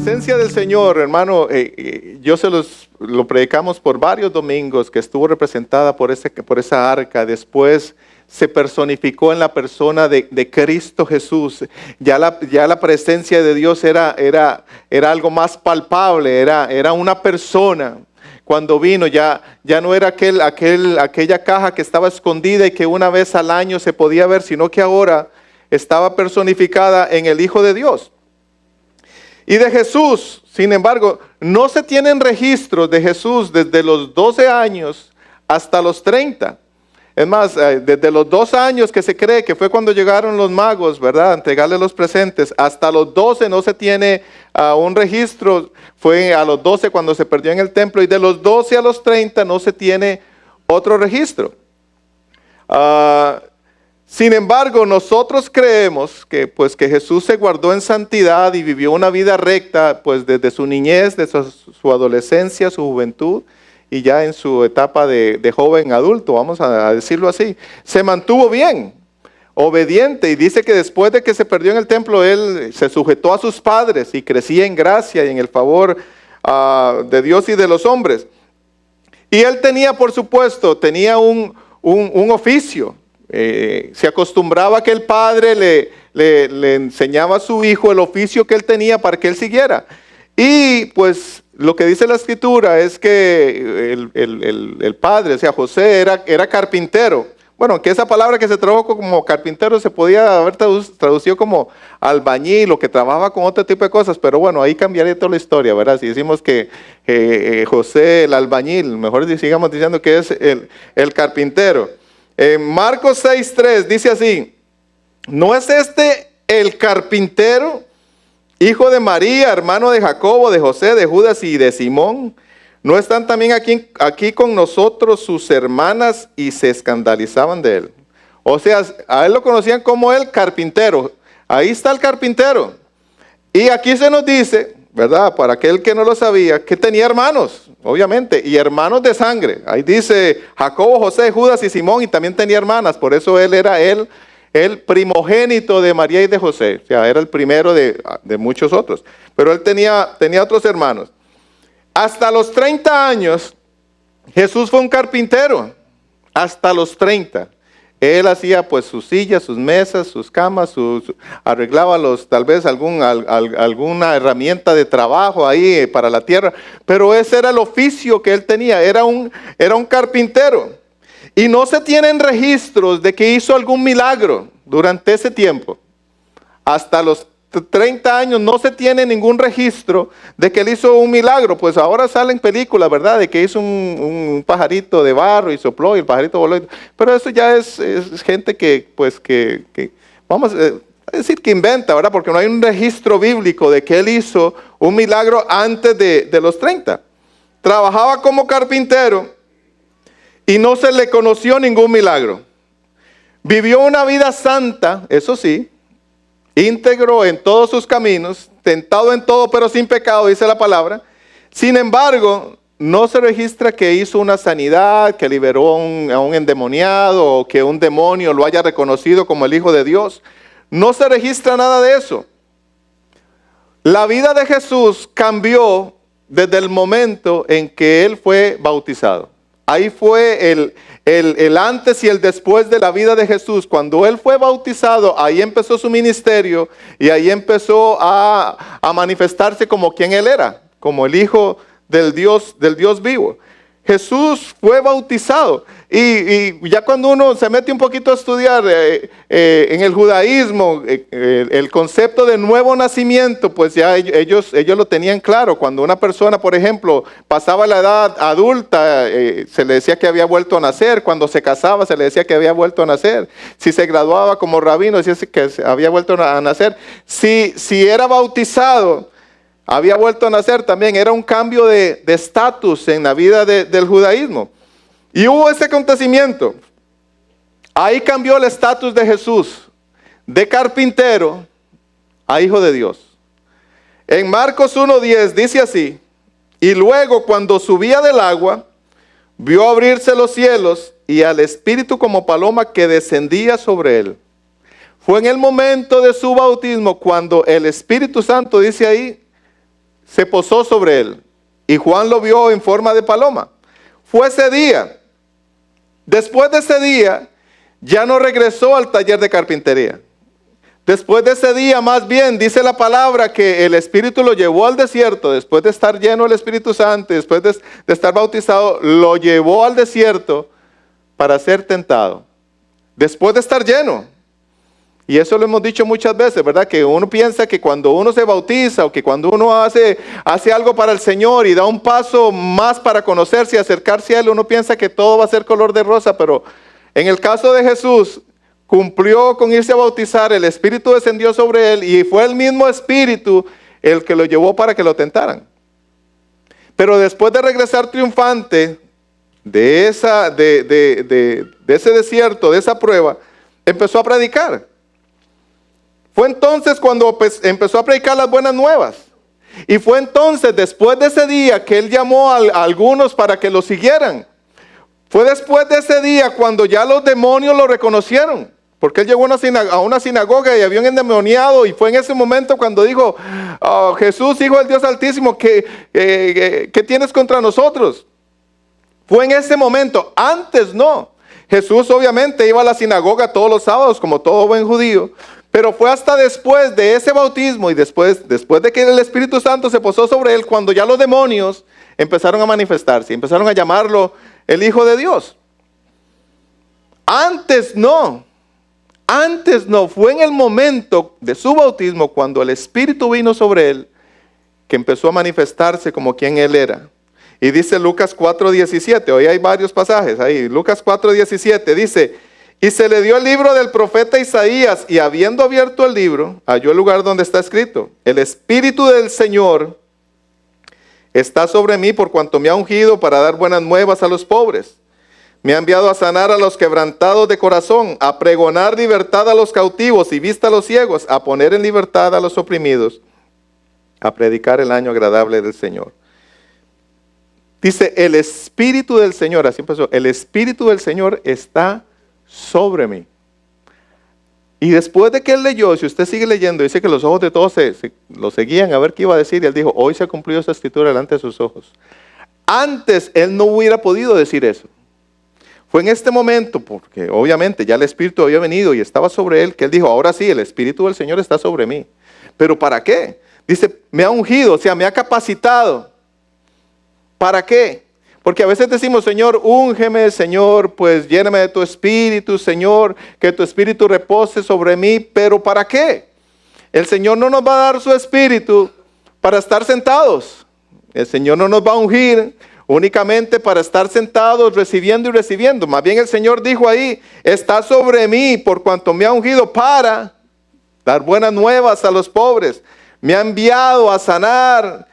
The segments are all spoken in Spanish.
presencia del Señor, hermano, yo lo predicamos por varios domingos, que estuvo representada por esa arca. Después se personificó en la persona de Cristo Jesús. Ya la presencia de Dios era algo más palpable, era una persona. Cuando vino ya no era aquella caja que estaba escondida y que una vez al año se podía ver, sino que ahora estaba personificada en el Hijo de Dios. Y de Jesús, sin embargo, no se tienen registros de Jesús desde los 12 años hasta los 30. Es más, desde los 2 años que se cree que fue cuando llegaron los magos, ¿verdad?, a entregarle los presentes, hasta los 12 no se tiene un registro. Fue a los 12 cuando se perdió en el templo, y de los 12 a los 30 no se tiene otro registro. Sin embargo, nosotros creemos que Jesús se guardó en santidad y vivió una vida recta, pues desde su niñez, desde su adolescencia, su juventud, y ya en su etapa de joven adulto, vamos a decirlo así. Se mantuvo bien, obediente, y dice que después de que se perdió en el templo, él se sujetó a sus padres y crecía en gracia y en el favor de Dios y de los hombres. Y él tenía, por supuesto, un oficio. Se acostumbraba que el padre le enseñaba a su hijo el oficio que él tenía para que él siguiera. Y pues lo que dice la escritura es que el padre, o sea, José, era carpintero. Bueno, que esa palabra que se tradujo como carpintero se podía haber traducido como albañil, o que trabajaba con otro tipo de cosas, pero bueno, ahí cambiaría toda la historia, ¿verdad? Si decimos que José el albañil, mejor sigamos diciendo que es el carpintero. Marcos 6:3 dice así: ¿no es este el carpintero, hijo de María, hermano de Jacobo, de José, de Judas y de Simón? ¿No están también aquí con nosotros sus hermanas? Y se escandalizaban de él. O sea, a él lo conocían como el carpintero. Ahí está el carpintero. Y aquí se nos dice, ¿verdad?, para aquel que no lo sabía, que tenía hermanos, obviamente, y hermanos de sangre. Ahí dice Jacobo, José, Judas y Simón, y también tenía hermanas. Por eso él era el primogénito de María y de José. O sea, era el primero de muchos otros. Pero él tenía otros hermanos. Hasta los 30 años, Jesús fue un carpintero. Hasta los 30. Él hacía pues sus sillas, sus mesas, sus camas, arreglaba tal vez alguna herramienta de trabajo ahí para la tierra. Pero ese era el oficio que él tenía, era un carpintero. Y no se tienen registros de que hizo algún milagro durante ese tiempo. Hasta los 30 años no se tiene ningún registro de que él hizo un milagro. Pues ahora salen películas, ¿verdad?, de que hizo un pajarito de barro y sopló y el pajarito voló. Pero eso ya es gente que vamos a decir que inventa, ¿verdad? Porque no hay un registro bíblico de que él hizo un milagro antes de los 30. Trabajaba como carpintero y no se le conoció ningún milagro. Vivió una vida santa, eso sí, íntegro en todos sus caminos, tentado en todo pero sin pecado, dice la palabra. Sin embargo, no se registra que hizo una sanidad, que liberó a un endemoniado, o que un demonio lo haya reconocido como el Hijo de Dios. No se registra nada de eso. La vida de Jesús cambió desde el momento en que él fue bautizado. Ahí fue el antes y el después de la vida de Jesús. Cuando él fue bautizado, ahí empezó su ministerio, y ahí empezó a manifestarse como quien él era, como el Hijo del Dios vivo. Jesús fue bautizado, y ya cuando uno se mete un poquito a estudiar en el judaísmo, el concepto de nuevo nacimiento, pues ya ellos lo tenían claro. Cuando una persona, por ejemplo, pasaba la edad adulta, se le decía que había vuelto a nacer. Cuando se casaba, se le decía que había vuelto a nacer. Si se graduaba como rabino, decía que había vuelto a nacer. Si era bautizado, había vuelto a nacer también. Era un cambio de estatus en la vida del judaísmo. Y hubo ese acontecimiento. Ahí cambió el estatus de Jesús, de carpintero a Hijo de Dios. En Marcos 1:10 dice así: y luego, cuando subía del agua, vio abrirse los cielos y al Espíritu como paloma que descendía sobre él. Fue en el momento de su bautismo cuando el Espíritu Santo, dice ahí, se posó sobre él y Juan lo vio en forma de paloma. Fue ese día. Después de ese día, ya no regresó al taller de carpintería. Después de ese día, más bien, dice la palabra que el Espíritu lo llevó al desierto, después de estar lleno del Espíritu Santo, después de estar bautizado, lo llevó al desierto para ser tentado. Después de estar lleno. Y eso lo hemos dicho muchas veces, ¿verdad? Que uno piensa que cuando uno se bautiza o que cuando uno hace algo para el Señor y da un paso más para conocerse y acercarse a Él, uno piensa que todo va a ser color de rosa, pero en el caso de Jesús, cumplió con irse a bautizar, el Espíritu descendió sobre Él y fue el mismo Espíritu el que lo llevó para que lo tentaran. Pero después de regresar triunfante de ese desierto, de esa prueba, empezó a predicar. Fue entonces cuando empezó a predicar las buenas nuevas. Y fue entonces, después de ese día, que Él llamó a algunos para que lo siguieran. Fue después de ese día cuando ya los demonios lo reconocieron. Porque Él llegó a una sinagoga y había un endemoniado. Y fue en ese momento cuando dijo, oh, Jesús, Hijo del Dios Altísimo, ¿qué tienes contra nosotros? Fue en ese momento. Antes no. Jesús obviamente iba a la sinagoga todos los sábados, como todo buen judío. Pero fue hasta después de ese bautismo y después de que el Espíritu Santo se posó sobre Él, cuando ya los demonios empezaron a manifestarse, empezaron a llamarlo el Hijo de Dios. Antes no, fue en el momento de su bautismo, cuando el Espíritu vino sobre Él, que empezó a manifestarse como quien Él era. Y dice Lucas 4:17, hoy hay varios pasajes ahí, Lucas 4:17 dice, y se le dio el libro del profeta Isaías, y habiendo abierto el libro, halló el lugar donde está escrito, el Espíritu del Señor está sobre mí por cuanto me ha ungido para dar buenas nuevas a los pobres. Me ha enviado a sanar a los quebrantados de corazón, a pregonar libertad a los cautivos y vista a los ciegos, a poner en libertad a los oprimidos, a predicar el año agradable del Señor. Dice, el Espíritu del Señor, así empezó, el Espíritu del Señor está sobre mí. Y después de que él leyó, si usted sigue leyendo, dice que los ojos de todos lo seguían a ver qué iba a decir, y él dijo, hoy se ha cumplido esa escritura delante de sus ojos. Antes él no hubiera podido decir eso. Fue en este momento, porque obviamente ya el Espíritu había venido y estaba sobre él, que él dijo, ahora sí, el Espíritu del Señor está sobre mí. ¿Pero para qué? Dice, me ha ungido, o sea, me ha capacitado. ¿Para qué? Porque a veces decimos, Señor, úngeme, Señor, pues lléname de tu Espíritu, Señor, que tu Espíritu repose sobre mí, pero ¿para qué? El Señor no nos va a dar su Espíritu para estar sentados. El Señor no nos va a ungir únicamente para estar sentados recibiendo y recibiendo. Más bien el Señor dijo ahí, está sobre mí por cuanto me ha ungido para dar buenas nuevas a los pobres. Me ha enviado a sanar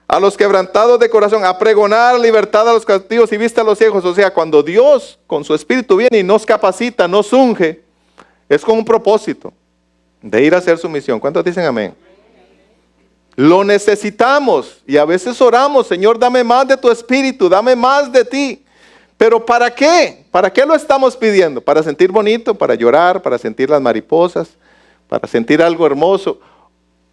a los quebrantados de corazón, a pregonar libertad a los cautivos y vista a los ciegos. O sea, cuando Dios con su Espíritu viene y nos capacita, nos unge, es con un propósito de ir a hacer su misión. ¿Cuántos dicen amén? Lo necesitamos y a veces oramos, Señor, dame más de tu Espíritu, dame más de ti. Pero ¿para qué? ¿Para qué lo estamos pidiendo? ¿Para sentir bonito? ¿Para llorar? ¿Para sentir las mariposas? ¿Para sentir algo hermoso?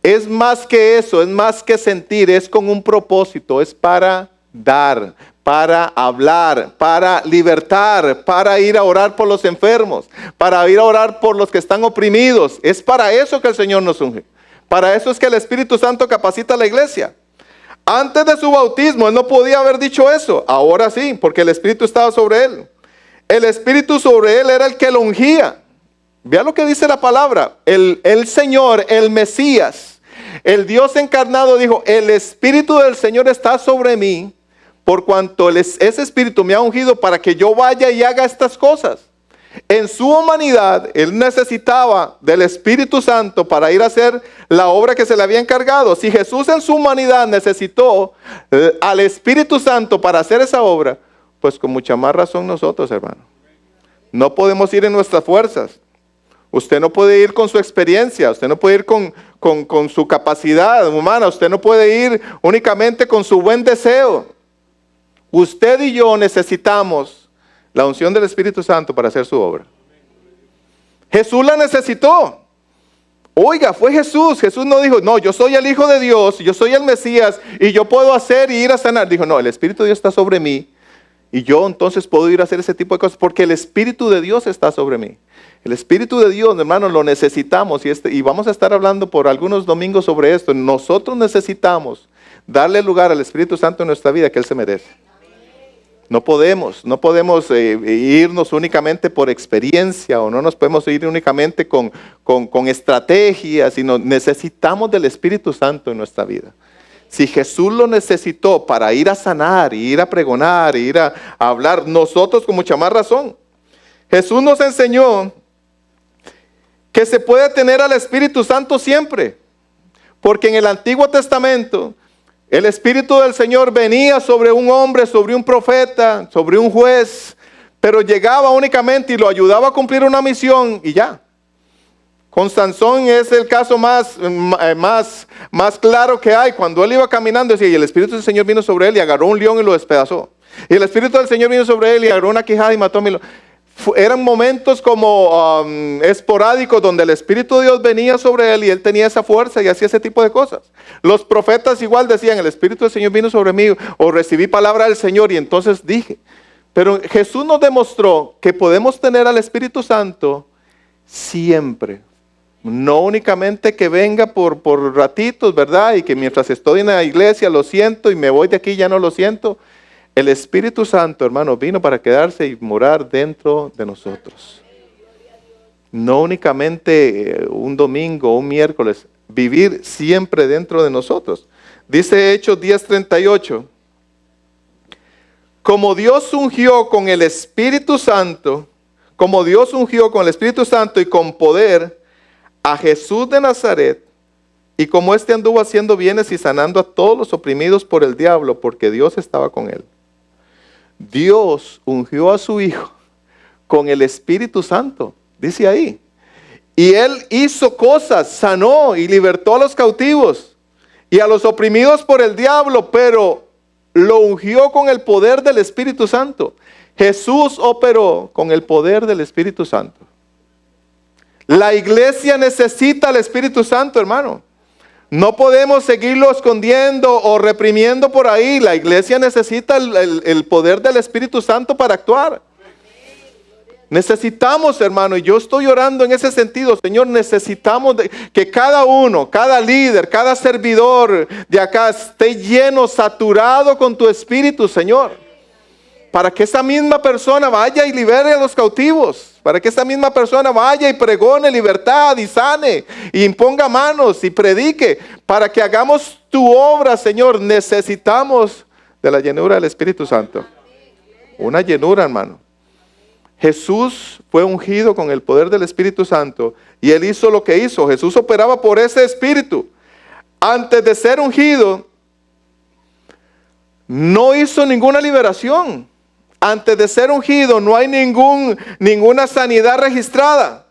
Es más que eso, es más que sentir, es con un propósito, es para dar, para hablar, para libertar, para ir a orar por los enfermos, para ir a orar por los que están oprimidos. Es para eso que el Señor nos unge. Para eso es que el Espíritu Santo capacita a la iglesia. Antes de su bautismo, Él no podía haber dicho eso. Ahora sí, porque el Espíritu estaba sobre Él. El Espíritu sobre Él era el que lo ungía. Vea lo que dice la palabra. El Señor, el Mesías, el Dios encarnado dijo, el Espíritu del Señor está sobre mí, por cuanto ese Espíritu me ha ungido para que yo vaya y haga estas cosas. En su humanidad, Él necesitaba del Espíritu Santo para ir a hacer la obra que se le había encargado. Si Jesús en su humanidad necesitó al Espíritu Santo para hacer esa obra, pues con mucha más razón nosotros, hermano. No podemos ir en nuestras fuerzas. Usted no puede ir con su experiencia, usted no puede ir con su capacidad humana, usted no puede ir únicamente con su buen deseo. Usted y yo necesitamos la unción del Espíritu Santo para hacer su obra. Jesús la necesitó. Oiga, fue Jesús. Jesús no dijo, no, yo soy el Hijo de Dios, yo soy el Mesías y yo puedo hacer y ir a sanar. Dijo, no, el Espíritu de Dios está sobre mí y yo entonces puedo ir a hacer ese tipo de cosas porque el Espíritu de Dios está sobre mí. El Espíritu de Dios, hermanos, lo necesitamos y vamos a estar hablando por algunos domingos sobre esto. Nosotros necesitamos darle lugar al Espíritu Santo en nuestra vida que Él se merece. No podemos irnos únicamente por experiencia o no nos podemos ir únicamente con estrategias, sino necesitamos del Espíritu Santo en nuestra vida. Si Jesús lo necesitó para ir a sanar, ir a pregonar, ir a hablar, nosotros con mucha más razón. Jesús nos enseñó que se puede tener al Espíritu Santo siempre, porque en el Antiguo Testamento el Espíritu del Señor venía sobre un hombre, sobre un profeta, sobre un juez, pero llegaba únicamente y lo ayudaba a cumplir una misión y ya. Con Sansón es el caso más claro que hay. Cuando él iba caminando, decía, y el Espíritu del Señor vino sobre él y agarró un león y lo despedazó. Y el Espíritu del Señor vino sobre él y agarró una quijada y mató a 1000. Eran momentos como esporádicos donde el Espíritu de Dios venía sobre él y él tenía esa fuerza y hacía ese tipo de cosas. Los profetas igual decían, el Espíritu del Señor vino sobre mí o recibí palabra del Señor y entonces dije. Pero Jesús nos demostró que podemos tener al Espíritu Santo siempre. No únicamente que venga por ratitos, ¿verdad? Y que mientras estoy en la iglesia lo siento y me voy de aquí ya no lo siento. El Espíritu Santo, hermano, vino para quedarse y morar dentro de nosotros. No únicamente un domingo o un miércoles, vivir siempre dentro de nosotros. Dice Hechos 10:38, como Dios ungió con el Espíritu Santo, y con poder a Jesús de Nazaret, y como éste anduvo haciendo bienes y sanando a todos los oprimidos por el diablo, porque Dios estaba con él. Dios ungió a su Hijo con el Espíritu Santo, dice ahí. Y Él hizo cosas, sanó y libertó a los cautivos y a los oprimidos por el diablo, pero lo ungió con el poder del Espíritu Santo. Jesús operó con el poder del Espíritu Santo. La iglesia necesita al Espíritu Santo, hermano. No podemos seguirlo escondiendo o reprimiendo por ahí. La iglesia necesita el poder del Espíritu Santo para actuar. Necesitamos, hermano, y yo estoy orando en ese sentido, Señor, necesitamos que cada uno, cada líder, cada servidor de acá esté lleno, saturado con tu Espíritu, Señor. Para que esa misma persona vaya y libere a los cautivos. Para que esa misma persona vaya y pregone libertad y sane y imponga manos y predique. Para que hagamos tu obra, Señor, necesitamos de la llenura del Espíritu Santo. Una llenura, hermano. Jesús fue ungido con el poder del Espíritu Santo y Él hizo lo que hizo. Jesús operaba por ese Espíritu. Antes de ser ungido, no hizo ninguna liberación. Antes de ser ungido no hay ninguna sanidad registrada.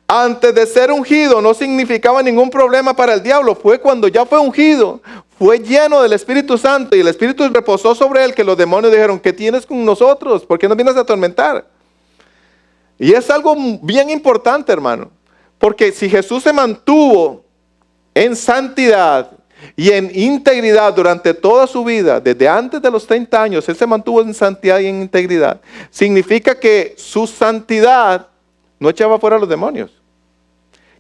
Antes de ser ungido no significaba ningún problema para el diablo. Fue cuando ya fue ungido, fue lleno del Espíritu Santo y el Espíritu reposó sobre él que los demonios dijeron, ¿qué tienes con nosotros? ¿Por qué nos vienes a atormentar? Y es algo bien importante, hermano. Porque si Jesús se mantuvo en santidad y en integridad durante toda su vida, desde antes de los 30 años, Él se mantuvo en santidad y en integridad. Significa que su santidad no echaba fuera a los demonios.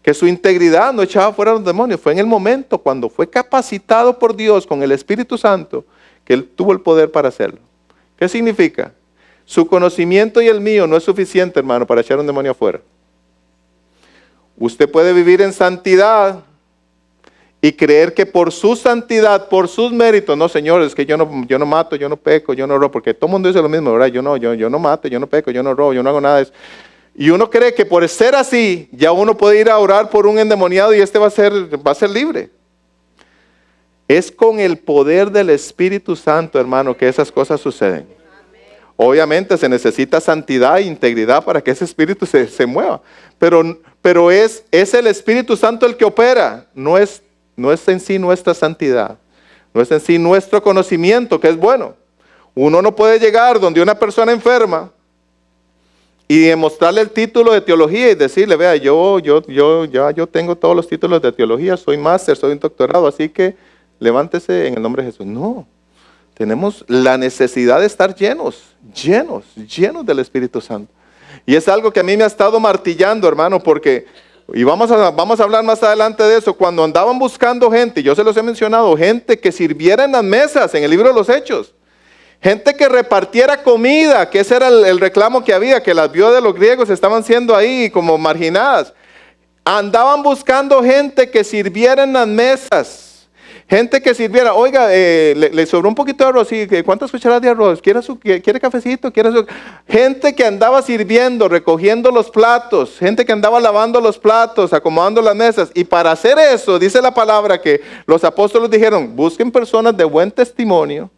Que su integridad no echaba fuera a los demonios. Fue en el momento cuando fue capacitado por Dios con el Espíritu Santo que Él tuvo el poder para hacerlo. ¿Qué significa? Su conocimiento y el mío no es suficiente, hermano, para echar un demonio afuera. Usted puede vivir en santidad y creer que por su santidad, por sus méritos, no, Señor, es que yo no mato, yo no peco, yo no robo, porque todo el mundo dice lo mismo, ¿verdad? Yo no mato, yo no peco, yo no robo, yo no hago nada de eso. Y uno cree que por ser así, ya uno puede ir a orar por un endemoniado y este va a ser libre. Es con el poder del Espíritu Santo, hermano, que esas cosas suceden. Obviamente se necesita santidad e integridad para que ese espíritu se mueva. Pero es el Espíritu Santo el que opera. No es en sí nuestra santidad. No es en sí nuestro conocimiento, que es bueno. Uno no puede llegar donde una persona enferma y demostrarle el título de teología y decirle, vea, yo tengo todos los títulos de teología, soy máster, soy un doctorado, así que levántese en el nombre de Jesús. No, tenemos la necesidad de estar llenos del Espíritu Santo. Y es algo que a mí me ha estado martillando, hermano, porque, y vamos a hablar más adelante de eso, cuando andaban buscando gente, yo se los he mencionado, gente que sirviera en las mesas, en el libro de los Hechos, gente que repartiera comida, que ese era el reclamo que había, que las viudas de los griegos estaban siendo ahí como marginadas. Andaban buscando gente que sirviera en las mesas, gente que sirviera, oiga, le sobró un poquito de arroz, ¿sí? ¿Cuántas cucharadas de arroz? ¿Quiere cafecito? Gente que andaba sirviendo, recogiendo los platos, gente que andaba lavando los platos, acomodando las mesas. Y para hacer eso, dice la palabra que los apóstoles dijeron, busquen personas de buen testimonio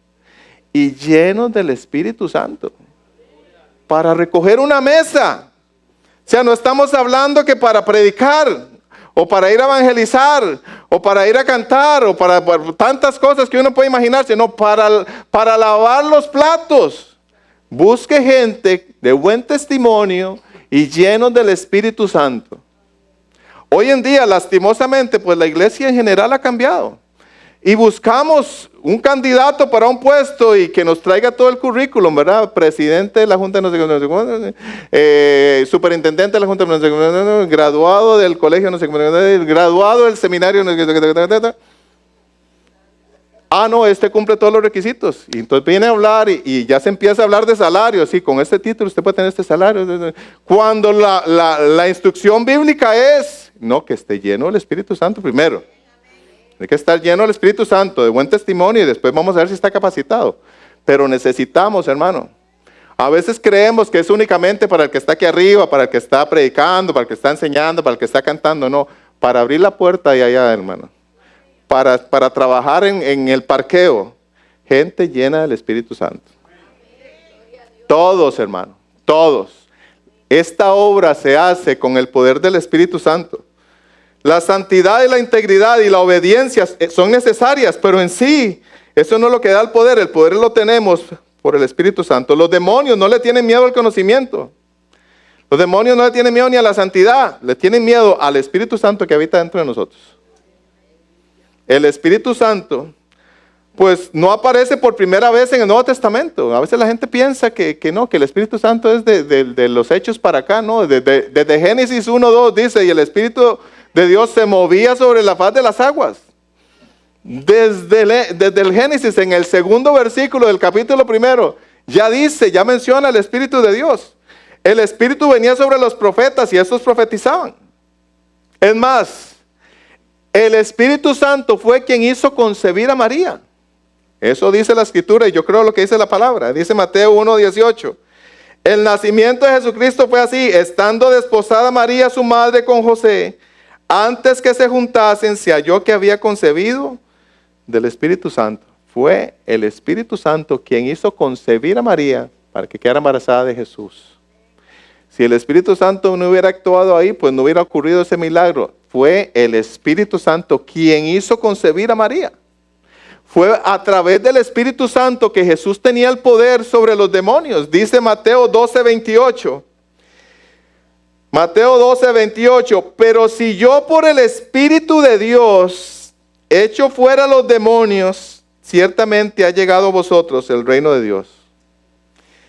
y llenos del Espíritu Santo para recoger una mesa. O sea, no estamos hablando que para predicar o para ir a evangelizar o para ir a cantar o para tantas cosas que uno puede imaginarse, no, para lavar los platos. Busque gente de buen testimonio y llenos del Espíritu Santo. Hoy en día, lastimosamente, pues la iglesia en general ha cambiado. Y buscamos un candidato para un puesto y que nos traiga todo el currículum, ¿verdad? Presidente de la Junta, no sé qué, superintendente de la Junta, no sé qué, graduado del colegio, no sé qué, graduado del seminario, no sé qué. Ah, no, este cumple todos los requisitos. Y entonces viene a hablar y ya se empieza a hablar de salario. Sí, con este título usted puede tener este salario. Cuando la instrucción bíblica es, no, que esté lleno del Espíritu Santo primero. Hay que estar lleno del Espíritu Santo, de buen testimonio, y después vamos a ver si está capacitado. Pero necesitamos, hermano. A veces creemos que es únicamente para el que está aquí arriba, para el que está predicando, para el que está enseñando, para el que está cantando. No, para abrir la puerta de allá, hermano. Para trabajar en el parqueo. Gente llena del Espíritu Santo. Todos, hermano, todos. Esta obra se hace con el poder del Espíritu Santo. La santidad y la integridad y la obediencia son necesarias, pero en sí, eso no es lo que da el poder lo tenemos por el Espíritu Santo. Los demonios no le tienen miedo al conocimiento. Los demonios no le tienen miedo ni a la santidad, le tienen miedo al Espíritu Santo que habita dentro de nosotros. El Espíritu Santo, pues no aparece por primera vez en el Nuevo Testamento. A veces la gente piensa que no, que el Espíritu Santo es de los hechos para acá, no. Desde Génesis 1:2 dice, y el Espíritu de Dios se movía sobre la faz de las aguas. Desde el Génesis, en el segundo versículo del capítulo 1, ya menciona el Espíritu de Dios. El Espíritu venía sobre los profetas y estos profetizaban. Es más, el Espíritu Santo fue quien hizo concebir a María. Eso dice la Escritura y yo creo lo que dice la palabra. Dice Mateo 1:18. El nacimiento de Jesucristo fue así, estando desposada María, su madre, con José. Antes que se juntasen, se halló que había concebido del Espíritu Santo. Fue el Espíritu Santo quien hizo concebir a María para que quedara embarazada de Jesús. Si el Espíritu Santo no hubiera actuado ahí, pues no hubiera ocurrido ese milagro. Fue el Espíritu Santo quien hizo concebir a María. Fue a través del Espíritu Santo que Jesús tenía el poder sobre los demonios. Dice Mateo 12:28. Mateo 12:28, pero si yo por el Espíritu de Dios echo fuera los demonios, ciertamente ha llegado a vosotros el reino de Dios.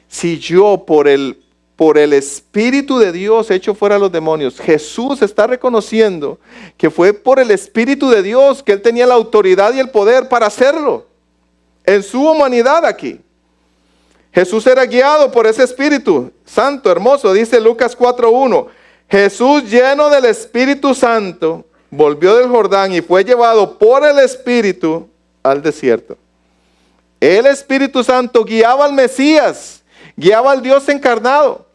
Si yo por el Espíritu de Dios echo fuera los demonios, Jesús está reconociendo que fue por el Espíritu de Dios que Él tenía la autoridad y el poder para hacerlo. En su humanidad aquí. Jesús era guiado por ese Espíritu Santo, hermoso, dice Lucas 4:1. Jesús, lleno del Espíritu Santo, volvió del Jordán y fue llevado por el Espíritu al desierto. El Espíritu Santo guiaba al Mesías, guiaba al Dios encarnado.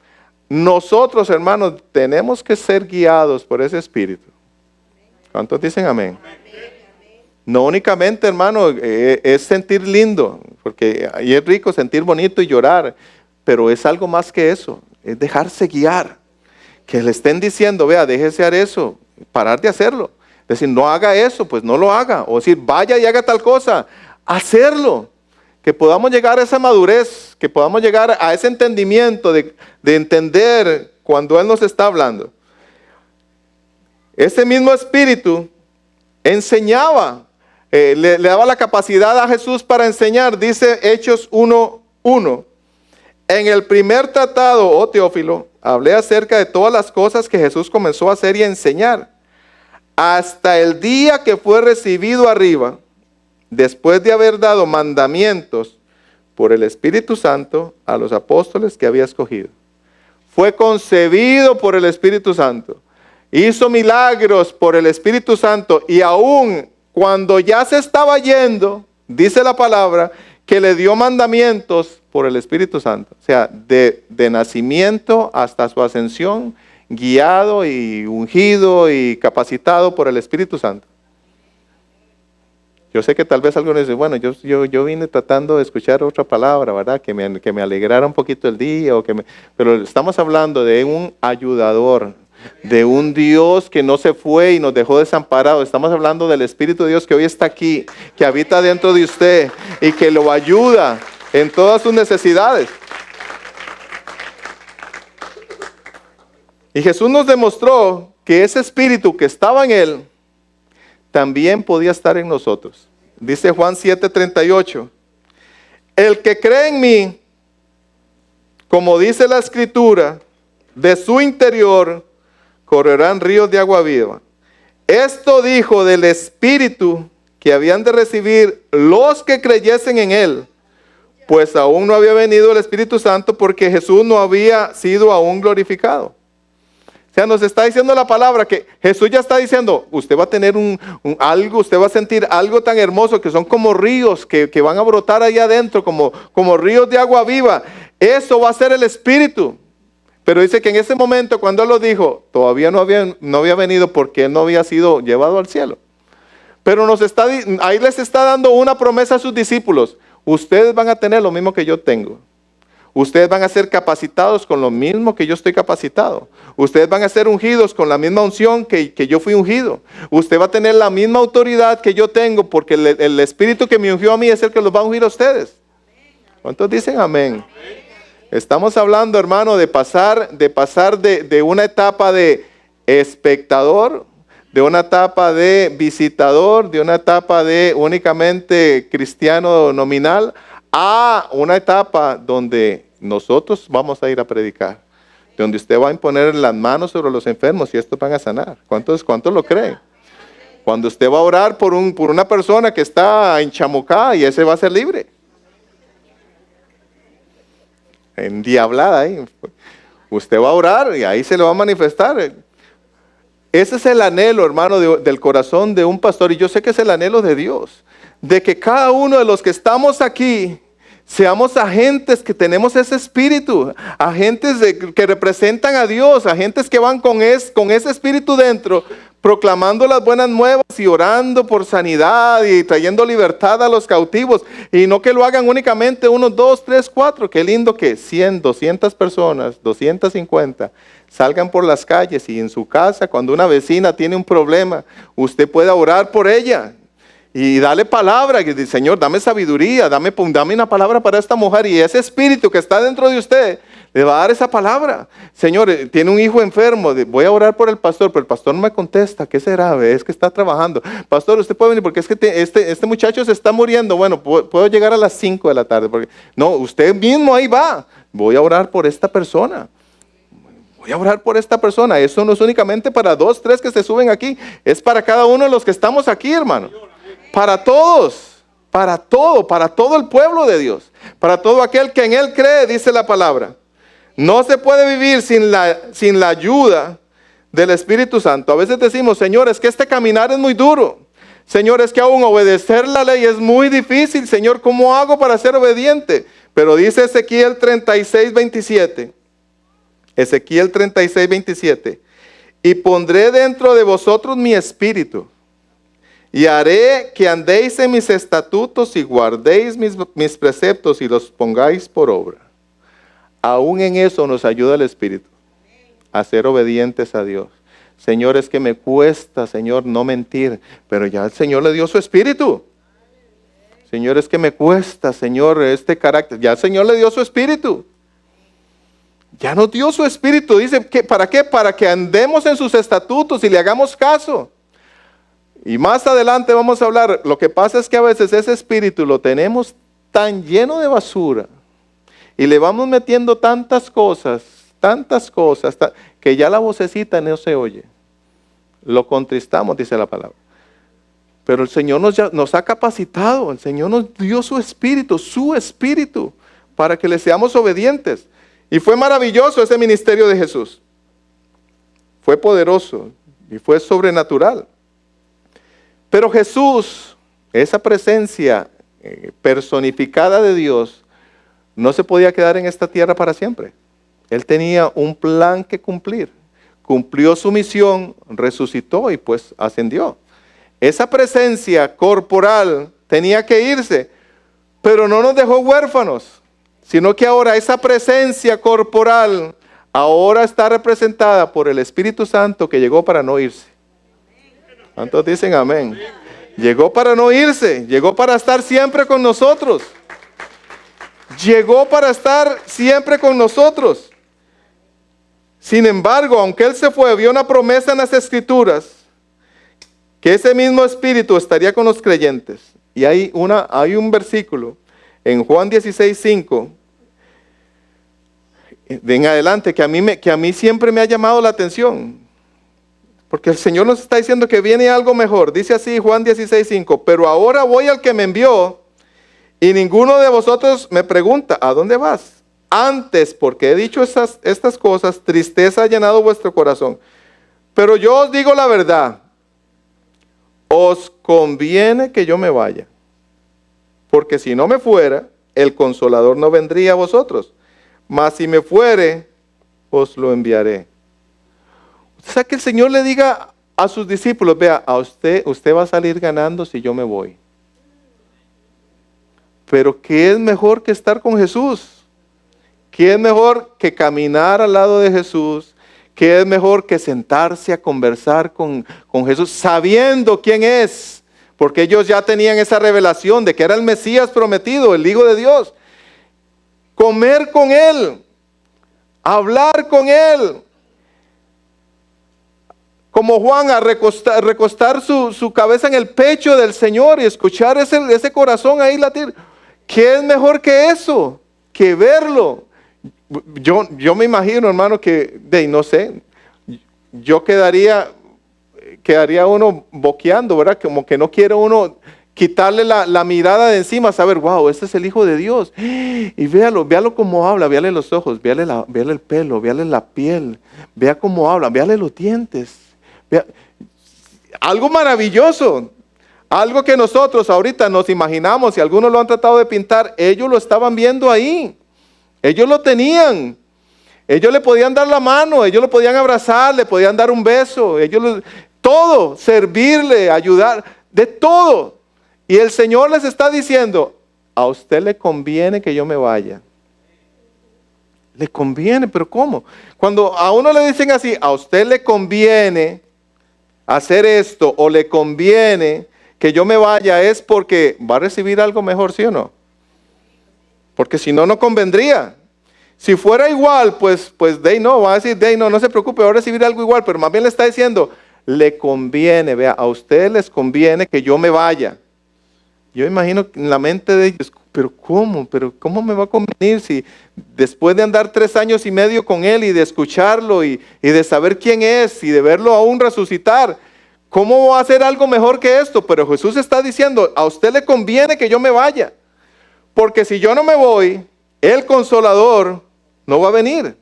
Nosotros, hermanos, tenemos que ser guiados por ese Espíritu. ¿Cuántos dicen amén? No únicamente, hermano, es sentir lindo, porque ahí es rico sentir bonito y llorar, pero es algo más que eso, es dejarse guiar. Que le estén diciendo, vea, déjese hacer eso, parar de hacerlo. Decir, no haga eso, pues no lo haga. O decir, vaya y haga tal cosa, hacerlo. que podamos llegar a esa madurez, que podamos llegar a ese entendimiento de entender cuando Él nos está hablando. Ese mismo Espíritu enseñaba, le daba la capacidad a Jesús para enseñar. Dice Hechos 1:1. En el primer tratado, oh Teófilo, hablé acerca de todas las cosas que Jesús comenzó a hacer y a enseñar, hasta el día que fue recibido arriba, después de haber dado mandamientos por el Espíritu Santo a los apóstoles que había escogido. Fue concebido por el Espíritu Santo. Hizo milagros por el Espíritu Santo, y aún cuando ya se estaba yendo, dice la palabra, que le dio mandamientos por el Espíritu Santo. O sea, de nacimiento hasta su ascensión, guiado y ungido y capacitado por el Espíritu Santo. Yo sé que tal vez algunos dicen, bueno, yo vine tratando de escuchar otra palabra, ¿verdad? Que me alegrara un poquito el día, pero estamos hablando de un ayudador, de un Dios que no se fue y nos dejó desamparados. Estamos hablando del Espíritu de Dios que hoy está aquí, que habita dentro de usted y que lo ayuda en todas sus necesidades. Y Jesús nos demostró que ese Espíritu que estaba en Él también podía estar en nosotros. Dice Juan 7:38. El que cree en mí, como dice la Escritura, de su interior correrán ríos de agua viva. Esto dijo del Espíritu que habían de recibir los que creyesen en Él, pues aún no había venido el Espíritu Santo, porque Jesús no había sido aún glorificado. O sea, nos está diciendo la palabra que Jesús ya está diciendo, usted va a tener algo, usted va a sentir algo tan hermoso que son como ríos que van a brotar ahí adentro, como ríos de agua viva. Eso va a ser el Espíritu. Pero dice que en ese momento, cuando Él lo dijo, todavía no había venido, porque Él no había sido llevado al cielo. Pero ahí les está dando una promesa a sus discípulos. Ustedes van a tener lo mismo que yo tengo. Ustedes van a ser capacitados con lo mismo que yo estoy capacitado. Ustedes van a ser ungidos con la misma unción que yo fui ungido. Usted va a tener la misma autoridad que yo tengo, porque el Espíritu que me ungió a mí es el que los va a ungir a ustedes. ¿Cuántos dicen amén? Estamos hablando, hermano, de pasar de una etapa de espectador, de una etapa de visitador, de una etapa de únicamente cristiano nominal, a una etapa donde nosotros vamos a ir a predicar, donde usted va a imponer las manos sobre los enfermos y estos van a sanar. ¿Cuántos lo creen? Cuando usted va a orar por una persona que está enchamucada, y ese va a ser libre. Endiablada ahí. Usted va a orar y ahí se le va a manifestar. Ese es el anhelo, hermano, del corazón de un pastor, y yo sé que es el anhelo de Dios, de que cada uno de los que estamos aquí seamos agentes que tenemos ese espíritu, agentes que representan a Dios, agentes que van con ese espíritu dentro, proclamando las buenas nuevas y orando por sanidad y trayendo libertad a los cautivos. Y no que lo hagan únicamente 1, 2, 3, 4. Qué lindo que 100, 200 personas, 250 salgan por las calles, y en su casa, cuando una vecina tiene un problema, usted pueda orar por ella y darle palabra, y decir, Señor, dame sabiduría, dame una palabra para esta mujer, y ese espíritu que está dentro de usted le va a dar esa palabra. Señor, tiene un hijo enfermo, voy a orar por el pastor, pero el pastor no me contesta. ¿Qué será? Es que está trabajando. Pastor, usted puede venir porque es que este muchacho se está muriendo. Bueno, puedo llegar a las 5 de la tarde. No, usted mismo ahí va. Voy a orar por esta persona. Voy a orar por esta persona. Eso no es únicamente para 2, 3 que se suben aquí. Es para cada uno de los que estamos aquí, hermano. Para todos. Para todo el pueblo de Dios. Para todo aquel que en Él cree, dice la palabra. No se puede vivir sin la ayuda del Espíritu Santo. A veces decimos, Señor, es que este caminar es muy duro. Señor, es que aún obedecer la ley es muy difícil. Señor, ¿cómo hago para ser obediente? Pero dice Ezequiel 36:27. Ezequiel 36:27. Y pondré dentro de vosotros mi espíritu, y haré que andéis en mis estatutos y guardéis mis preceptos y los pongáis por obra. Aún en eso nos ayuda el Espíritu, a ser obedientes a Dios. Señor, es que me cuesta, Señor, no mentir, pero ya el Señor le dio su Espíritu. Señor, es que me cuesta, Señor, este carácter. Ya el Señor le dio su espíritu. Ya nos dio su espíritu. Dice, ¿para qué? Para que andemos en sus estatutos y le hagamos caso. Y más adelante vamos a hablar. Lo que pasa es que a veces ese espíritu lo tenemos tan lleno de basura. Y le vamos metiendo tantas cosas, que ya la vocecita no se oye. Lo contristamos, dice la palabra. Pero el Señor nos ha capacitado, el Señor nos dio su espíritu, para que le seamos obedientes. Y fue maravilloso ese ministerio de Jesús. Fue poderoso y fue sobrenatural. Pero Jesús, esa presencia personificada de Dios, no se podía quedar en esta tierra para siempre. Él tenía un plan que cumplir. Cumplió su misión, resucitó y pues ascendió. Esa presencia corporal tenía que irse, pero no nos dejó huérfanos, sino que ahora esa presencia corporal ahora está representada por el Espíritu Santo que llegó para no irse. ¿Cuántos dicen amén? Llegó para no irse, llegó para estar siempre con nosotros. Llegó para estar siempre con nosotros. Sin embargo, aunque Él se fue, había una promesa en las Escrituras que ese mismo Espíritu estaría con los creyentes. Y hay un versículo en Juan 16:5 en adelante que a mí siempre me ha llamado la atención. Porque el Señor nos está diciendo que viene algo mejor. Dice así Juan 16:5, pero ahora voy al que me envió y ninguno de vosotros me pregunta, ¿a dónde vas? Antes, porque he dicho estas cosas, tristeza ha llenado vuestro corazón. Pero yo os digo la verdad, os conviene que yo me vaya. Porque si no me fuera, el Consolador no vendría a vosotros. Mas si me fuere, os lo enviaré. O sea, que el Señor le diga a sus discípulos, vea, usted va a salir ganando si yo me voy. Pero ¿qué es mejor que estar con Jesús? ¿Qué es mejor que caminar al lado de Jesús? ¿Qué es mejor que sentarse a conversar con Jesús sabiendo quién es? Porque ellos ya tenían esa revelación de que era el Mesías prometido, el Hijo de Dios. Comer con Él, hablar con Él. Como Juan, a recostar su cabeza en el pecho del Señor y escuchar ese corazón ahí latir. ¿Qué es mejor que eso? Que verlo. Yo me imagino, hermano, que, no sé, yo quedaría uno boqueando, ¿verdad? Como que no quiere uno quitarle la mirada de encima, saber, wow, este es el Hijo de Dios. Y véalo cómo habla, véale los ojos, véale el pelo, véale la piel, vea cómo habla, véale los dientes. Algo maravilloso, algo que nosotros ahorita nos imaginamos, y algunos lo han tratado de pintar, ellos lo estaban viendo ahí. Ellos lo tenían, ellos le podían dar la mano, ellos lo podían abrazar, le podían dar un beso, todo, servirle, ayudar, de todo. Y el Señor les está diciendo, a usted le conviene que yo me vaya. Le conviene, pero ¿cómo? Cuando a uno le dicen así, a usted le conviene hacer esto, o le conviene que yo me vaya, es porque va a recibir algo mejor, ¿sí o no? Porque si no, no convendría. Si fuera igual, pues va a decir, no se preocupe, va a recibir algo igual, pero más bien le está diciendo, le conviene, vea, a ustedes les conviene que yo me vaya. Yo imagino en la mente de ellos, pero ¿cómo me va a convenir si después de andar 3 años y medio con Él y de escucharlo y de saber quién es y de verlo aún resucitar, ¿cómo va a hacer algo mejor que esto? Pero Jesús está diciendo, a usted le conviene que yo me vaya. Porque si yo no me voy, el Consolador no va a venir.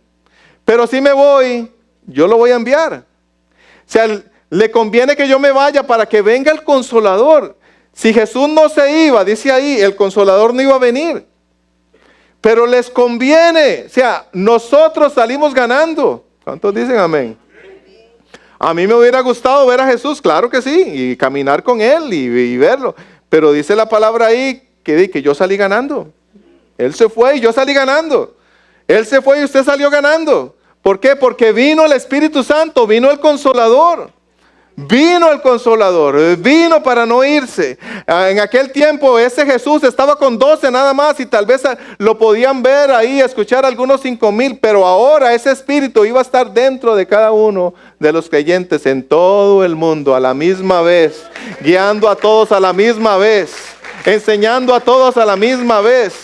Pero si me voy, yo lo voy a enviar. O sea, le conviene que yo me vaya para que venga el Consolador. Si Jesús no se iba, dice ahí, el Consolador no iba a venir. Pero les conviene. O sea, nosotros salimos ganando. ¿Cuántos dicen amén? A mí me hubiera gustado ver a Jesús, claro que sí, y caminar con Él y verlo. Pero dice la palabra ahí, que yo salí ganando. Él se fue y yo salí ganando. Él se fue y usted salió ganando. ¿Por qué? Porque vino el Espíritu Santo, vino el Consolador. Vino el Consolador, vino para no irse. En aquel tiempo ese Jesús estaba con 12 nada más y tal vez lo podían ver ahí, escuchar algunos 5,000, pero ahora ese Espíritu iba a estar dentro de cada uno de los creyentes en todo el mundo a la misma vez, guiando a todos a la misma vez, enseñando a todos a la misma vez.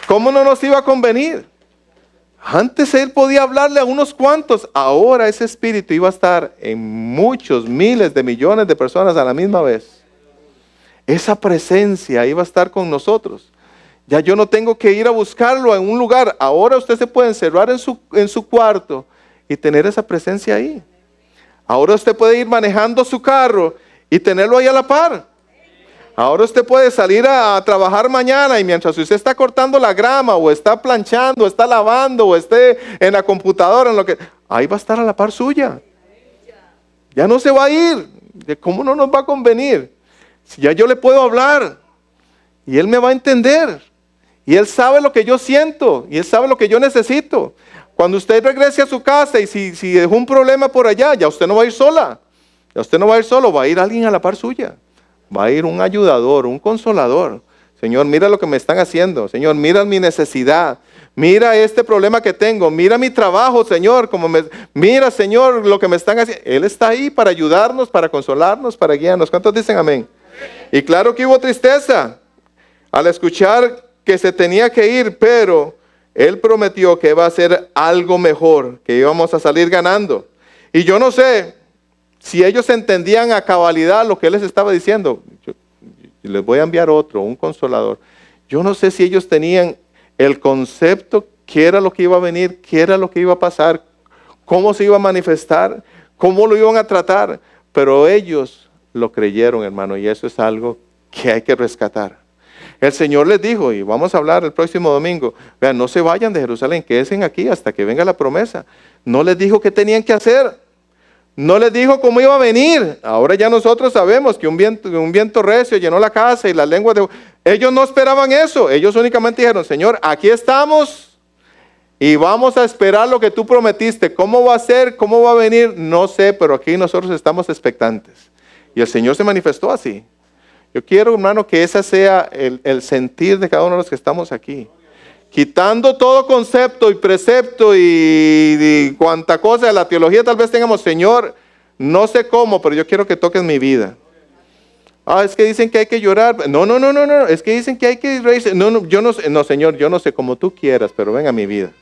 ¿Cómo no nos iba a convenir? Antes Él podía hablarle a unos cuantos, ahora ese Espíritu iba a estar en muchos, miles de millones de personas a la misma vez. Esa presencia iba a estar con nosotros. Ya yo no tengo que ir a buscarlo en un lugar. Ahora usted se puede encerrar en su cuarto y tener esa presencia ahí. Ahora usted puede ir manejando su carro y tenerlo ahí a la par. Ahora usted puede salir a trabajar mañana y mientras usted está cortando la grama o está planchando, o está lavando o esté en la computadora, ahí va a estar a la par suya. Ya no se va a ir. ¿Cómo no nos va a convenir? Si ya yo le puedo hablar y Él me va a entender. Y Él sabe lo que yo siento y Él sabe lo que yo necesito. Cuando usted regrese a su casa y si dejó un problema por allá, ya usted no va a ir sola. Ya usted no va a ir solo, va a ir alguien a la par suya. Va a ir un ayudador, un consolador. Señor, mira lo que me están haciendo. Señor, mira mi necesidad. Mira este problema que tengo. Mira mi trabajo, Señor. Mira, Señor, lo que me están haciendo. Él está ahí para ayudarnos, para consolarnos, para guiarnos. ¿Cuántos dicen amén? Y claro que hubo tristeza al escuchar que se tenía que ir, pero Él prometió que iba a hacer algo mejor, que íbamos a salir ganando. Y yo no sé si ellos entendían a cabalidad lo que Él les estaba diciendo. Yo les voy a enviar otro, un consolador. Yo no sé si ellos tenían el concepto, qué era lo que iba a venir, qué era lo que iba a pasar, cómo se iba a manifestar, cómo lo iban a tratar. Pero ellos lo creyeron, hermano, y eso es algo que hay que rescatar. El Señor les dijo, y vamos a hablar el próximo domingo, vean, no se vayan de Jerusalén, quédense aquí hasta que venga la promesa. No les dijo qué tenían que hacer. No les dijo cómo iba a venir. Ahora ya nosotros sabemos que un viento recio llenó la casa y las lenguas de... Ellos no esperaban eso. Ellos únicamente dijeron, Señor, aquí estamos y vamos a esperar lo que tú prometiste. ¿Cómo va a ser? ¿Cómo va a venir? No sé, pero aquí nosotros estamos expectantes. Y el Señor se manifestó así. Yo quiero, hermano, que ese sea el sentir de cada uno de los que estamos aquí. Quitando todo concepto y precepto y cuanta cosa de la teología tal vez tengamos, Señor, no sé cómo, pero yo quiero que toques mi vida. Es que dicen que hay que llorar. No, es que dicen que hay que reírse. No, yo no sé, no, Señor, yo no sé, como tú quieras, pero ven a mi vida.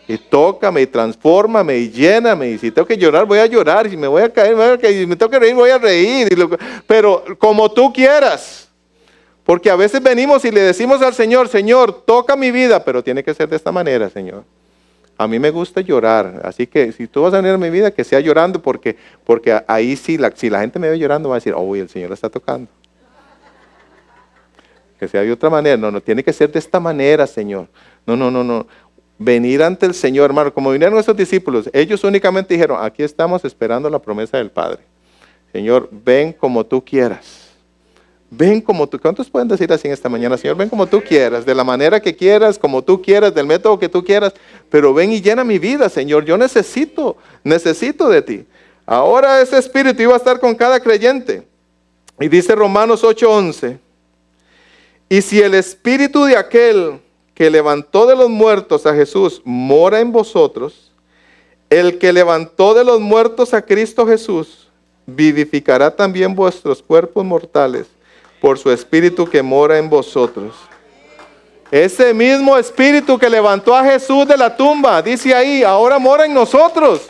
Y tócame, y transfórmame, y lléname. Y si tengo que llorar, voy a llorar. Y si me voy a caer, y si me tengo que reír, voy a reír. Pero como tú quieras. Porque a veces venimos y le decimos al Señor, Señor, toca mi vida, pero tiene que ser de esta manera, Señor. A mí me gusta llorar, así que si tú vas a venir a mi vida, que sea llorando, porque ahí sí, si la gente me ve llorando, va a decir, uy, el Señor la está tocando. Que sea de otra manera, no, tiene que ser de esta manera, Señor. No. Venir ante el Señor, hermano, como vinieron nuestros discípulos, ellos únicamente dijeron, aquí estamos esperando la promesa del Padre. Señor, ven como tú quieras. Ven como tú, ¿cuántos pueden decir así en esta mañana? Señor, ven como tú quieras, de la manera que quieras, como tú quieras, del método que tú quieras, pero ven y llena mi vida, Señor, yo necesito de ti. Ahora ese Espíritu iba a estar con cada creyente. Y dice Romanos 8:11, y si el Espíritu de aquel que levantó de los muertos a Jesús mora en vosotros, el que levantó de los muertos a Cristo Jesús, vivificará también vuestros cuerpos mortales, por su Espíritu que mora en vosotros. Ese mismo Espíritu que levantó a Jesús de la tumba, dice ahí, ahora mora en nosotros.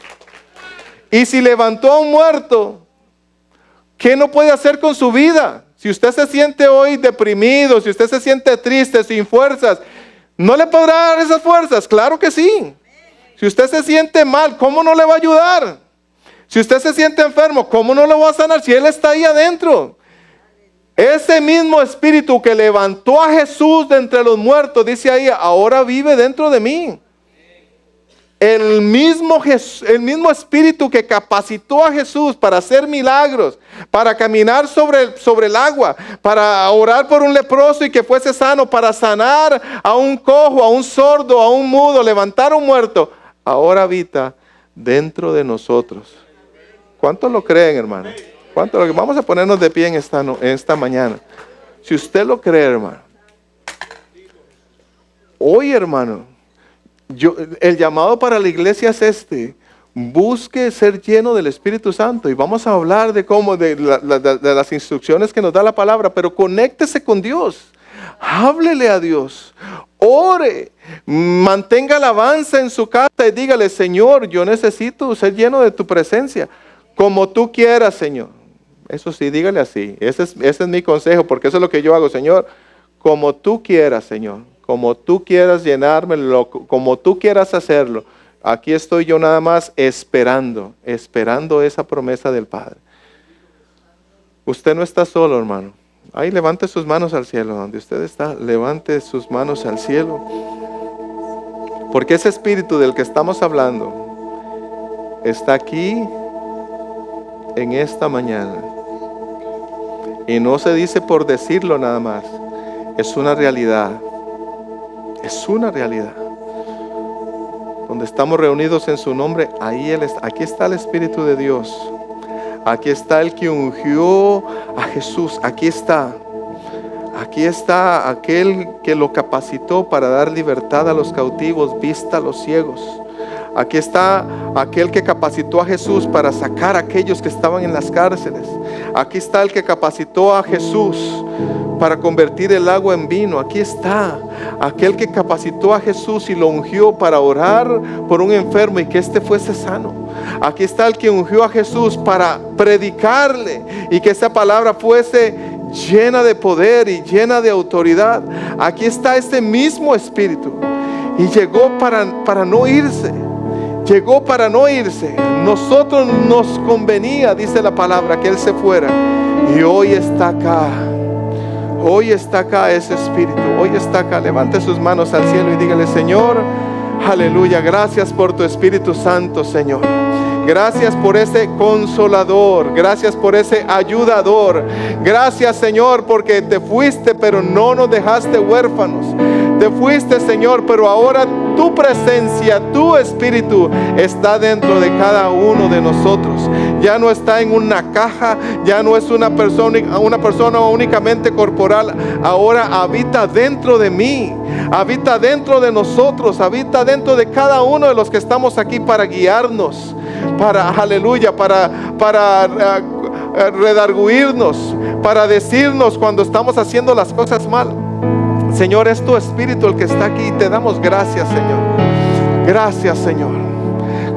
Y si levantó a un muerto, ¿qué no puede hacer con su vida? Si usted se siente hoy deprimido, si usted se siente triste, sin fuerzas, ¿no le podrá dar esas fuerzas? Claro que sí. Si usted se siente mal, ¿cómo no le va a ayudar? Si usted se siente enfermo, ¿cómo no lo va a sanar si Él está ahí adentro? Ese mismo Espíritu que levantó a Jesús de entre los muertos, dice ahí, ahora vive dentro de mí. El mismo Espíritu que capacitó a Jesús para hacer milagros, para caminar sobre el agua, para orar por un leproso y que fuese sano, para sanar a un cojo, a un sordo, a un mudo, levantar a un muerto, ahora habita dentro de nosotros. ¿Cuántos lo creen, hermano? ¿Cuánto? Vamos a ponernos de pie en esta mañana. Si usted lo cree, hermano. Hoy, hermano, el llamado para la iglesia es este. Busque ser lleno del Espíritu Santo. Y vamos a hablar de las instrucciones que nos da la palabra. Pero conéctese con Dios. Háblele a Dios. Ore. Mantenga alabanza en su casa y dígale: Señor, yo necesito ser lleno de tu presencia. Como tú quieras, Señor. Eso sí, dígale así. Ese es mi consejo, porque eso es lo que yo hago, Señor. Como tú quieras, Señor. Como tú quieras llenarme, como tú quieras hacerlo. Aquí estoy yo nada más esperando esa promesa del Padre. Usted no está solo, hermano. Ahí levante sus manos al cielo. Donde usted está, levante sus manos al cielo. Porque ese espíritu del que estamos hablando está aquí en esta mañana. Y no se dice por decirlo nada más. Es una realidad. Es una realidad. Donde estamos reunidos en su nombre, aquí está el Espíritu de Dios. Aquí está el que ungió a Jesús. Aquí está aquel que lo capacitó para dar libertad a los cautivos, vista a los ciegos. Aquí está aquel que capacitó a Jesús para sacar a aquellos que estaban en las cárceles. Aquí está el que capacitó a Jesús para convertir el agua en vino. Aquí está aquel que capacitó a Jesús y lo ungió para orar por un enfermo y que éste fuese sano. Aquí está el que ungió a Jesús para predicarle y que esa palabra fuese llena de poder y llena de autoridad. Aquí está este mismo Espíritu y llegó para no irse. Llegó para no irse. Nosotros nos convenía, dice la palabra, que Él se fuera. Y hoy está acá. Hoy está acá ese Espíritu. Hoy está acá. Levante sus manos al cielo y dígale: Señor, aleluya, gracias por tu Espíritu Santo, Señor. Gracias por ese consolador. Gracias por ese ayudador. Gracias, Señor, porque te fuiste, pero no nos dejaste huérfanos. Te fuiste, Señor, pero ahora tu presencia, tu Espíritu está dentro de cada uno de nosotros. Ya no está en una caja, ya no es una persona únicamente corporal. Ahora habita dentro de mí, habita dentro de nosotros, habita dentro de cada uno de los que estamos aquí para guiarnos, para redarguirnos, para decirnos cuando estamos haciendo las cosas mal. Señor, es tu Espíritu el que está aquí y te damos gracias, Señor. Gracias, Señor.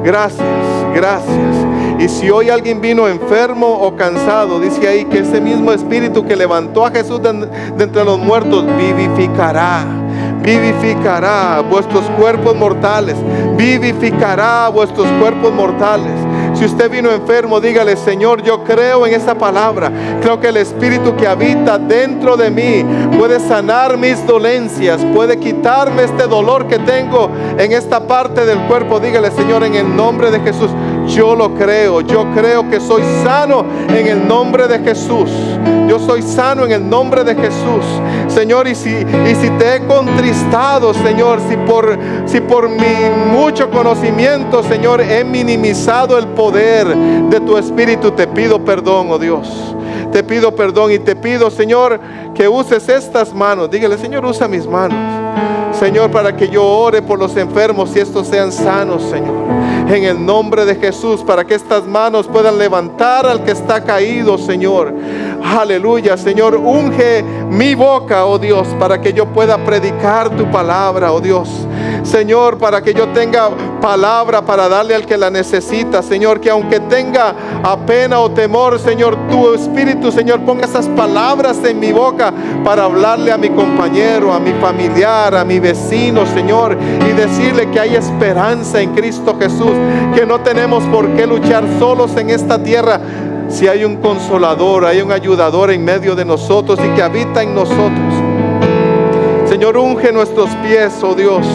Gracias, gracias. Y si hoy alguien vino enfermo o cansado, dice ahí que ese mismo Espíritu que levantó a Jesús de entre los muertos vivificará vuestros cuerpos mortales. Vivificará vuestros cuerpos mortales. Si usted vino enfermo, dígale: Señor, yo creo en esa palabra. Creo que el Espíritu que habita dentro de mí puede sanar mis dolencias, puede quitarme este dolor que tengo en esta parte del cuerpo. Dígale: Señor, en el nombre de Jesús, yo lo creo. Yo creo que soy sano en el nombre de Jesús. Yo soy sano en el nombre de Jesús. Señor, y si te he contristado, Señor, si por mi mucho conocimiento, Señor, he minimizado el poder de tu Espíritu, te pido perdón, oh Dios. Te pido perdón y te pido, Señor, que uses estas manos. Dígale: Señor, usa mis manos, Señor, para que yo ore por los enfermos y estos sean sanos, Señor. En el nombre de Jesús, para que estas manos puedan levantar al que está caído, Señor. Aleluya, Señor, unge mi boca, oh Dios, para que yo pueda predicar tu palabra, oh Dios. Señor, para que yo tenga palabra para darle al que la necesita, Señor, que aunque tenga pena o temor, Señor, tu Espíritu, Señor, ponga esas palabras en mi boca para hablarle a mi compañero, a mi familiar, a mi vecino, Señor, y decirle que hay esperanza en Cristo Jesús, que no tenemos por qué luchar solos en esta tierra. Si hay un consolador, hay un ayudador en medio de nosotros y que habita en nosotros. Señor, unge nuestros pies, oh Dios,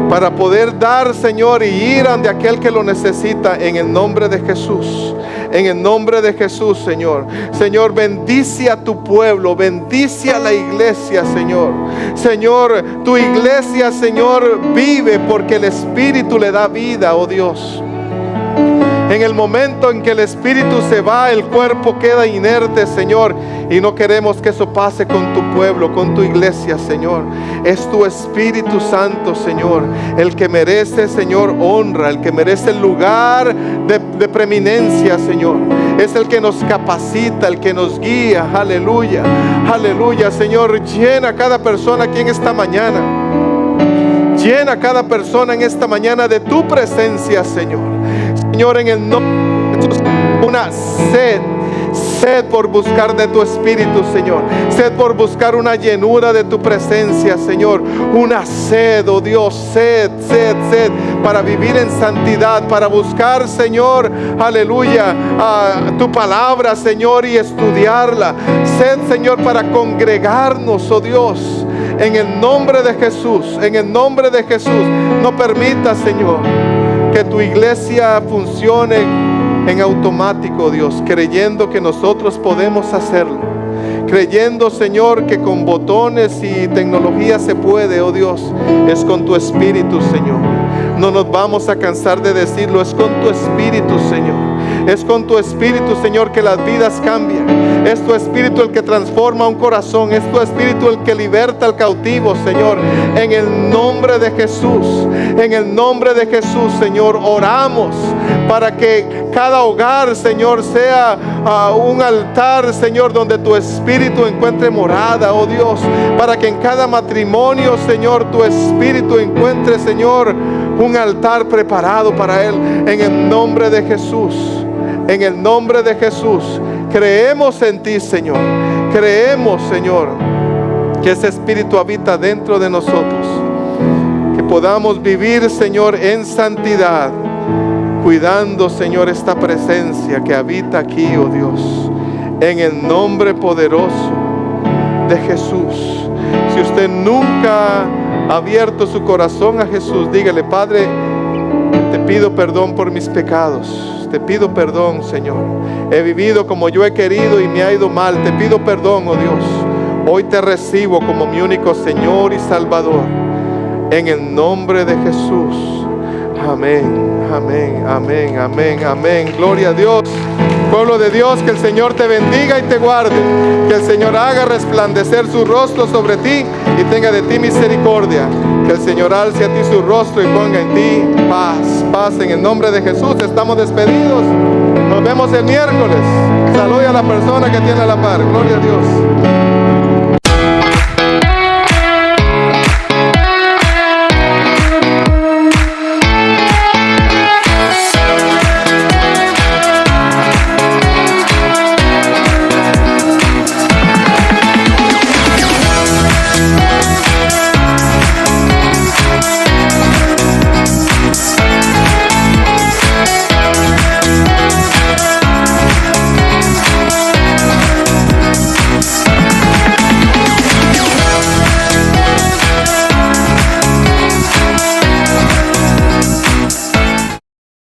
para poder dar, Señor, y ir ante aquel que lo necesita, en el nombre de Jesús. En el nombre de Jesús, Señor. Señor, bendice a tu pueblo, bendice a la iglesia, Señor. Señor, tu iglesia, Señor, vive porque el Espíritu le da vida, oh Dios. En el momento en que el espíritu se va, el cuerpo queda inerte, Señor. Y no queremos que eso pase con tu pueblo, con tu iglesia, Señor. Es tu Espíritu Santo, Señor, el que merece, Señor, honra, el que merece el lugar de preeminencia, Señor. Es el que nos capacita, el que nos guía. Aleluya, aleluya, Señor. Llena a cada persona aquí en esta mañana. Llena a cada persona en esta mañana de tu presencia, Señor. Señor, en el nombre de Jesús, una sed por buscar de tu Espíritu, Señor. Sed por buscar una llenura de tu presencia, Señor. Una sed, oh Dios, sed para vivir en santidad, para buscar, Señor, aleluya, tu palabra, Señor, y estudiarla. Sed, Señor, para congregarnos, oh Dios. En el nombre de Jesús, en el nombre de Jesús, no permita, Señor, que tu iglesia funcione en automático, Dios, creyendo que nosotros podemos hacerlo, creyendo, Señor, que con botones y tecnología se puede, oh Dios. Es con tu Espíritu, Señor. No nos vamos a cansar de decirlo, es con tu Espíritu, Señor. Es con tu Espíritu, Señor, que las vidas cambian. Es tu Espíritu el que transforma un corazón. Es tu Espíritu el que liberta al cautivo, Señor. En el nombre de Jesús, en el nombre de Jesús, Señor, oramos para que cada hogar, Señor, sea un altar, Señor, donde tu Espíritu encuentre morada, oh Dios. Para que en cada matrimonio, Señor, tu Espíritu encuentre, Señor, un altar preparado para Él. En el nombre de Jesús, en el nombre de Jesús, creemos en ti, Señor. Creemos, Señor, que ese Espíritu habita dentro de nosotros. Que podamos vivir, Señor, en santidad, cuidando, Señor, esta presencia que habita aquí, oh Dios. En el nombre poderoso de Jesús. Si usted nunca ha abierto su corazón a Jesús, dígale: Padre, te pido perdón por mis pecados. Te pido perdón, Señor. He vivido como yo he querido y me ha ido mal. Te pido perdón, oh Dios. Hoy te recibo como mi único Señor y Salvador. En el nombre de Jesús. Amén, amén, amén, amén, amén. Gloria a Dios. Pueblo de Dios, que el Señor te bendiga y te guarde. Que el Señor haga resplandecer su rostro sobre ti y tenga de ti misericordia. Que el Señor alce a ti su rostro y ponga en ti paz. Paz en el nombre de Jesús. Estamos despedidos. Nos vemos el miércoles. Salude a la persona que tiene a la par. Gloria a Dios.